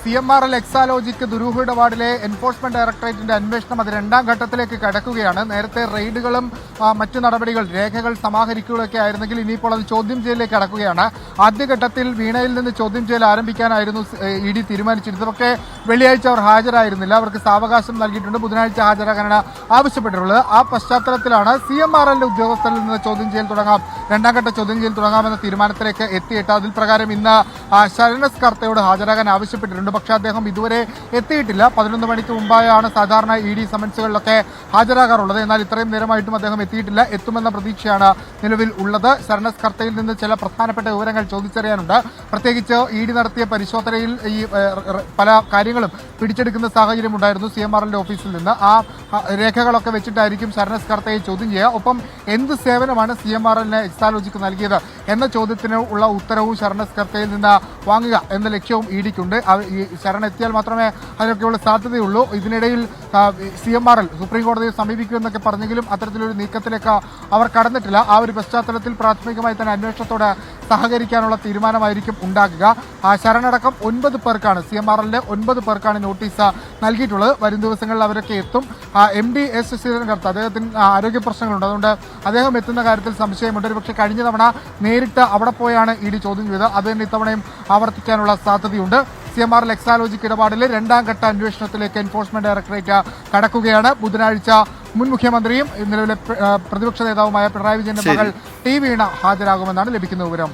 CMRL Exalogic ദുരൂഹ ഇടപാടിലെ enforcement ഡയറക്ടറേറ്റിന്റെ അന്വേഷണം അത് രണ്ടാം ഘട്ടത്തിലേക്ക് കടക്കുകയാണ്. നേരത്തെ റെയ്ഡുകളും മറ്റു നടപടികൾ, രേഖകൾ സമാഹരിക്കുകയൊക്കെ ആയിരുന്നെങ്കിൽ ഇനിയിപ്പോൾ അത് ചോദ്യം ചെയ്യലിലേക്ക് കടക്കുകയാണ്. ആദ്യഘട്ടത്തിൽ വീണയിൽ നിന്ന് ചോദ്യം ചെയ്യൽ ആരംഭിക്കാനായിരുന്നു ED തീരുമാനിച്ചിരുന്നത്. പക്ഷേ വെള്ളിയാഴ്ച അവർ ഹാജരായിരുന്നില്ല. അവർക്ക് സാവകാശം നൽകിയിട്ടുണ്ട്. ബുധനാഴ്ച ഹാജരാകാനാണ് ആവശ്യപ്പെട്ടിട്ടുള്ളത്. ആ പശ്ചാത്തലത്തിലാണ് CMRL ഉദ്യോഗസ്ഥരിൽ നിന്ന് ചോദ്യം ചെയ്യൽ തുടങ്ങാം, രണ്ടാം ഘട്ട ചോദ്യം ചെയ്യൽ തുടങ്ങാമെന്ന തീരുമാനത്തിലേക്ക് എത്തിയിട്ട് അതിൽ പ്രകാരം ഇന്ന് ശരണസ് കർത്തയോട് ഹാജരാകാൻ ആവശ്യപ്പെട്ടിട്ടുണ്ട്. പക്ഷേ അദ്ദേഹം ഇതുവരെ എത്തിയിട്ടില്ല. 11 മണിക്ക് മുമ്പായാണ് സാധാരണ ED സമൻസുകളിലൊക്കെ ഹാജരാകാറുള്ളത്. എന്നാൽ ഇത്രയും നേരമായിട്ടും അദ്ദേഹം എത്തിയിട്ടില്ല. എത്തുമെന്ന പ്രതീക്ഷയാണ് നിലവിൽ ഉള്ളത്. ശരണസ് കർത്തയിൽ നിന്ന് ചില പ്രധാനപ്പെട്ട വിവരങ്ങൾ ചോദിച്ചറിയാനുണ്ട്. പ്രത്യേകിച്ച് ED നടത്തിയ പരിശോധനയിൽ ഈ പല കാര്യങ്ങളും പിടിച്ചെടുക്കുന്ന സാഹചര്യം ഉണ്ടായിരുന്നു CMRL ഓഫീസിൽ നിന്ന്. ആ രേഖകളൊക്കെ വെച്ചിട്ടായിരിക്കും ശരണസ് കർത്തയെ ചോദ്യം ചെയ്യുക. ഒപ്പം എന്ത് സേവനമാണ് CMRL എക്സാലോജിക്ക് നൽകിയത് എന്ന ചോദ്യത്തിന് ഉള്ള ഉത്തരവും ശരണസ് കർത്തയിൽ നിന്ന് വാങ്ങുക എന്ന ലക്ഷ്യവും EDക്കുണ്ട്. ഈ ശരൺ എത്തിയാൽ മാത്രമേ അതിനൊക്കെയുള്ള സാധ്യതയുള്ളൂ. ഇതിനിടയിൽ CMRL സുപ്രീം കോടതിയെ സമീപിക്കുമെന്നൊക്കെ പറഞ്ഞെങ്കിലും അത്തരത്തിലൊരു നീക്കത്തിലേക്ക് അവർ കടന്നിട്ടില്ല. ആ ഒരു പശ്ചാത്തലത്തിൽ പ്രാഥമികമായി തന്നെ അന്വേഷണത്തോട് സഹകരിക്കാനുള്ള തീരുമാനമായിരിക്കും ഉണ്ടാകുക. ശരണടക്കം 9 പേർക്കാണ്, CMRLന്റെ 9 പേർക്കാണ് നോട്ടീസ് നൽകിയിട്ടുള്ളത്. വരും ദിവസങ്ങളിൽ അവരൊക്കെ എത്തും. MD S ശശിധരൻ കർത്ത, അദ്ദേഹത്തിന് ആരോഗ്യ പ്രശ്നങ്ങളുണ്ട്. അതുകൊണ്ട് അദ്ദേഹം എത്തുന്ന കാര്യത്തിൽ സംശയമുണ്ട്. പക്ഷേ കഴിഞ്ഞ തവണ നേരിട്ട് അവിടെ പോയാണ് ED ചോദ്യം ചെയ്തത്. അത് തന്നെ ഇത്തവണയും ആവർത്തിക്കാനുള്ള സാധ്യതയുണ്ട്. CMRL എക്സാലോജിക് ഇടപാടിലെ രണ്ടാം ഘട്ട അന്വേഷണത്തിലേക്ക് എൻഫോഴ്സ്മെന്റ് ഡയറക്ടറേറ്റ് കടക്കുകയാണ്. ബുധനാഴ്ച മുൻ മുഖ്യമന്ത്രിയും നിലവിലെ പ്രതിപക്ഷ നേതാവുമായ പിണറായി വിജയന്റെ മകൾ T വീണ ഹാജരാകുമെന്നാണ് ലഭിക്കുന്ന വിവരം.